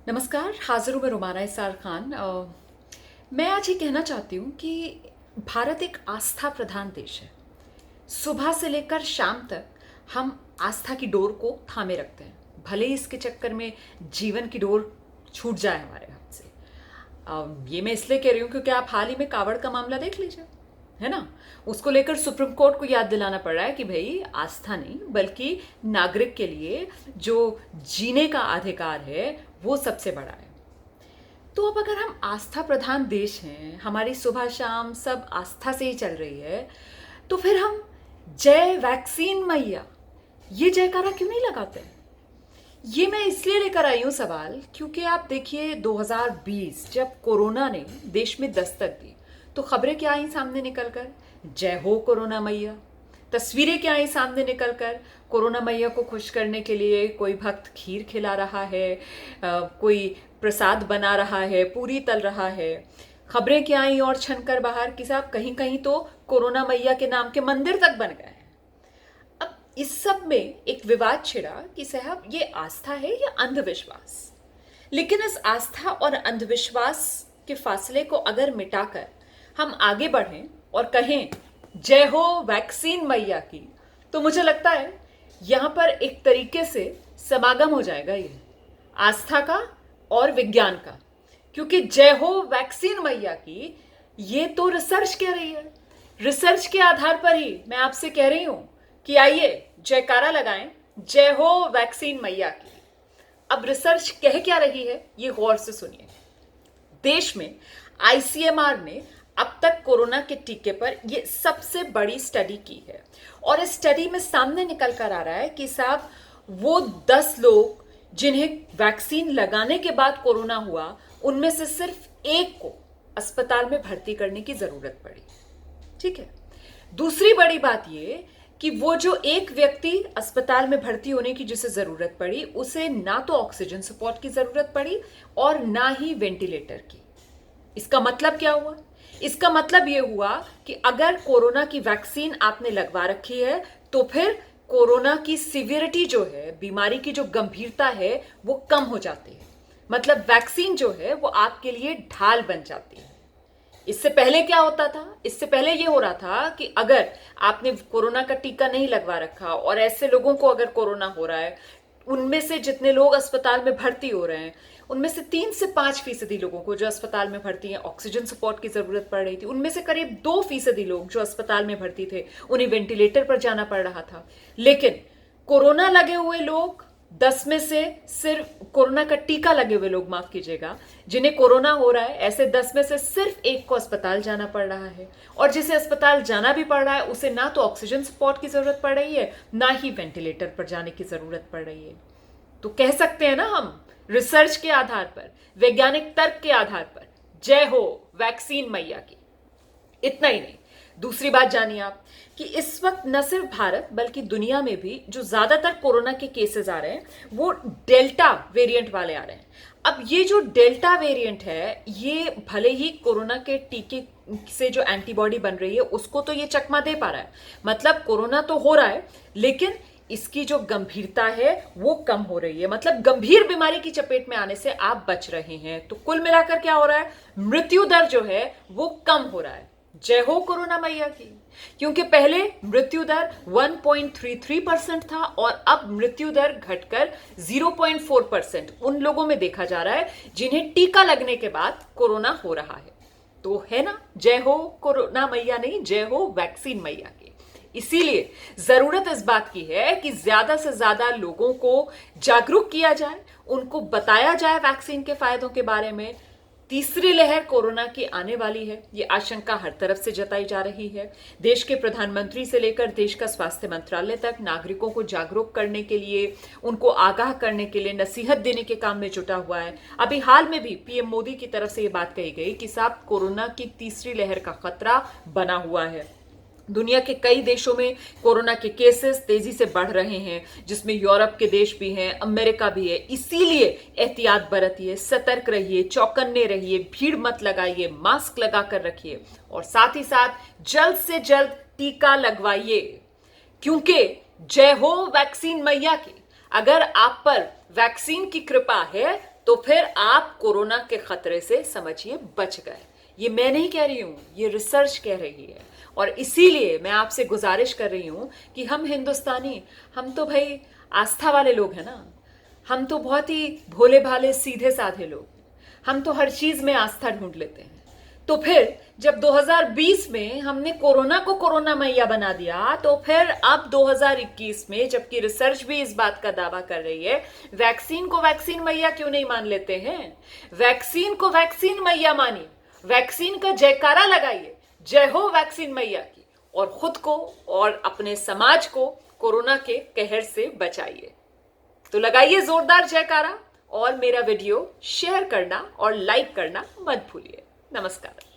नमस्कार, हाजिर हूँ मैं रुमाना इसार खान। मैं आज ये कहना चाहती हूँ कि भारत एक आस्था प्रधान देश है। सुबह से लेकर शाम तक हम आस्था की डोर को थामे रखते हैं, भले ही इसके चक्कर में जीवन की डोर छूट जाए हमारे हाथ से। ये मैं इसलिए कह रही हूँ क्योंकि आप हाल ही में कावड़ का मामला देख लीजिए, है ना। उसको लेकर सुप्रीम कोर्ट को याद दिलाना पड़ रहा है कि भाई आस्था नहीं बल्कि नागरिक के लिए जो जीने का अधिकार है वो सबसे बड़ा है। तो अब अगर हम आस्था प्रधान देश हैं, हमारी सुबह शाम सब आस्था से ही चल रही है, तो फिर हम जय वैक्सीन मैया ये जयकारा क्यों नहीं लगाते? ये मैं इसलिए लेकर आई हूं सवाल क्योंकि आप देखिए 2020 जब कोरोना ने देश में दस्तक दी तो खबरें क्या आई सामने निकलकर? जय हो कोरोना मैया। तस्वीरें क्या आई सामने निकलकर? कोरोना मैया को खुश करने के लिए कोई भक्त खीर खिला रहा है, कोई प्रसाद बना रहा है, पूरी तल रहा है। खबरें क्या आई और छनकर बाहर कि साहब कहीं कहीं तो कोरोना मैया के नाम के मंदिर तक बन गए हैं। अब इस सब में एक विवाद छिड़ा कि साहब ये आस्था है या अंधविश्वास। लेकिन इस आस्था और अंधविश्वास के फासले को अगर मिटाकर हम आगे बढ़ें और कहें जय हो वैक्सीन मैया की, तो मुझे लगता है यहां पर एक तरीके से समागम हो जाएगा ये आस्था का और विज्ञान का। क्योंकि जय हो वैक्सीन मैया की ये तो रिसर्च कह रही है। रिसर्च के आधार पर ही मैं आपसे कह रही हूं कि आइए जयकारा लगाएं जय हो वैक्सीन मैया की। अब रिसर्च कह क्या रही है ये गौर से सुनिए। देश में आईसीएमआर ने अब तक कोरोना के टीके पर ये सबसे बड़ी स्टडी की है और इस स्टडी में सामने निकल कर आ रहा है कि साहब वो 10 लोग जिन्हें वैक्सीन लगाने के बाद कोरोना हुआ उनमें से सिर्फ एक को अस्पताल में भर्ती करने की जरूरत पड़ी। ठीक है। दूसरी बड़ी बात ये कि वो जो एक व्यक्ति अस्पताल में भर्ती होने की जिसे जरूरत पड़ी उसे ना तो ऑक्सीजन सपोर्ट की जरूरत पड़ी और ना ही वेंटिलेटर की। इसका मतलब क्या हुआ? इसका मतलब यह हुआ कि अगर कोरोना की वैक्सीन आपने लगवा रखी है तो फिर कोरोना की सिवियरिटी जो है, बीमारी की जो गंभीरता है वो कम हो जाती है। मतलब वैक्सीन जो है वो आपके लिए ढाल बन जाती है। इससे पहले क्या होता था? इससे पहले यह हो रहा था कि अगर आपने कोरोना का टीका नहीं लगवा रखा और ऐसे लोगों को अगर कोरोना हो रहा है, उनमें से जितने लोग अस्पताल में भर्ती हो रहे हैं उनमें से 3 से 5% लोगों को जो अस्पताल में भर्ती हैं ऑक्सीजन सपोर्ट की जरूरत पड़ रही थी। उनमें से करीब 2% लोग जो अस्पताल में भर्ती थे उन्हें वेंटिलेटर पर जाना पड़ रहा था। लेकिन कोरोना लगे हुए लोग 10 में से सिर्फ कोरोना का टीका लगे हुए लोग, माफ कीजिएगा, जिन्हें कोरोना हो रहा है, ऐसे 10 में से सिर्फ एक को अस्पताल जाना पड़ रहा है। और जिसे अस्पताल जाना भी पड़ रहा है उसे ना तो ऑक्सीजन सपोर्ट की जरूरत पड़ रही है ना ही वेंटिलेटर पर जाने की जरूरत पड़ रही है। तो कह सकते हैं ना हम रिसर्च के आधार पर, वैज्ञानिक तर्क के आधार पर जय हो वैक्सीन मैया की। इतना ही नहीं, दूसरी बात जानिए आप कि इस वक्त न सिर्फ भारत बल्कि दुनिया में भी जो ज्यादातर कोरोना के केसेस आ रहे हैं वो डेल्टा वेरिएंट वाले आ रहे हैं। अब ये जो डेल्टा वेरिएंट है ये भले ही कोरोना के टीके से जो एंटीबॉडी बन रही है उसको तो ये चकमा दे पा रहा है, मतलब कोरोना तो हो रहा है लेकिन इसकी जो गंभीरता है वो कम हो रही है, मतलब गंभीर बीमारी की चपेट में आने से आप बच रहे हैं। तो कुल मिलाकर क्या हो रहा है? मृत्यु दर जो है वो कम हो रहा है। जय हो कोरोना मैया की। क्योंकि पहले मृत्यु दर 1.33% था और अब मृत्यु दर घटकर 0.4% उन लोगों में देखा जा रहा है जिन्हें टीका लगने के बाद कोरोना हो रहा है। तो है ना, जय हो कोरोना मैया नहीं, जय हो वैक्सीन मैया की। इसीलिए जरूरत इस बात की है कि ज्यादा से ज्यादा लोगों को जागरूक किया जाए, उनको बताया जाए वैक्सीन के फायदों के बारे में। तीसरी लहर कोरोना की आने वाली है, ये आशंका हर तरफ से जताई जा रही है। देश के प्रधानमंत्री से लेकर देश का स्वास्थ्य मंत्रालय तक नागरिकों को जागरूक करने के लिए, उनको आगाह करने के लिए, नसीहत देने के काम में जुटा हुआ है। अभी हाल में भी पीएम मोदी की तरफ से ये बात कही गई कि साहब कोरोना की तीसरी लहर का खतरा बना हुआ है। दुनिया के कई देशों में कोरोना के केसेस तेजी से बढ़ रहे हैं, जिसमें यूरोप के देश भी हैं, अमेरिका भी है। इसीलिए एहतियात बरतिए, सतर्क रहिए, चौकन्ने रहिए, भीड़ मत लगाइए, मास्क लगा कर रखिए और साथ ही साथ जल्द से जल्द टीका लगवाइए। क्योंकि जय हो वैक्सीन मैया की, अगर आप पर वैक्सीन की कृपा है तो फिर आप कोरोना के खतरे से समझिए बच गए। ये मैं नहीं कह रही हूं, ये रिसर्च कह रही है। और इसीलिए मैं आपसे गुजारिश कर रही हूं कि हम हिंदुस्तानी, हम तो भाई आस्था वाले लोग हैं ना। हम तो बहुत ही भोले भाले सीधे साधे लोग, हम तो हर चीज में आस्था ढूंढ लेते हैं। तो फिर जब 2020 में हमने कोरोना को कोरोना मैया बना दिया, तो फिर अब 2021 में, जबकि रिसर्च भी इस बात का दावा कर रही है, वैक्सीन को वैक्सीन मैया क्यों नहीं मान लेते हैं? वैक्सीन को वैक्सीन मैया मानिए, वैक्सीन का जयकारा लगाइए, जय हो वैक्सीन मैया की, और खुद को और अपने समाज को कोरोना के कहर से बचाइए। तो लगाइए जोरदार जयकारा और मेरा वीडियो शेयर करना और लाइक करना मत भूलिए। नमस्कार।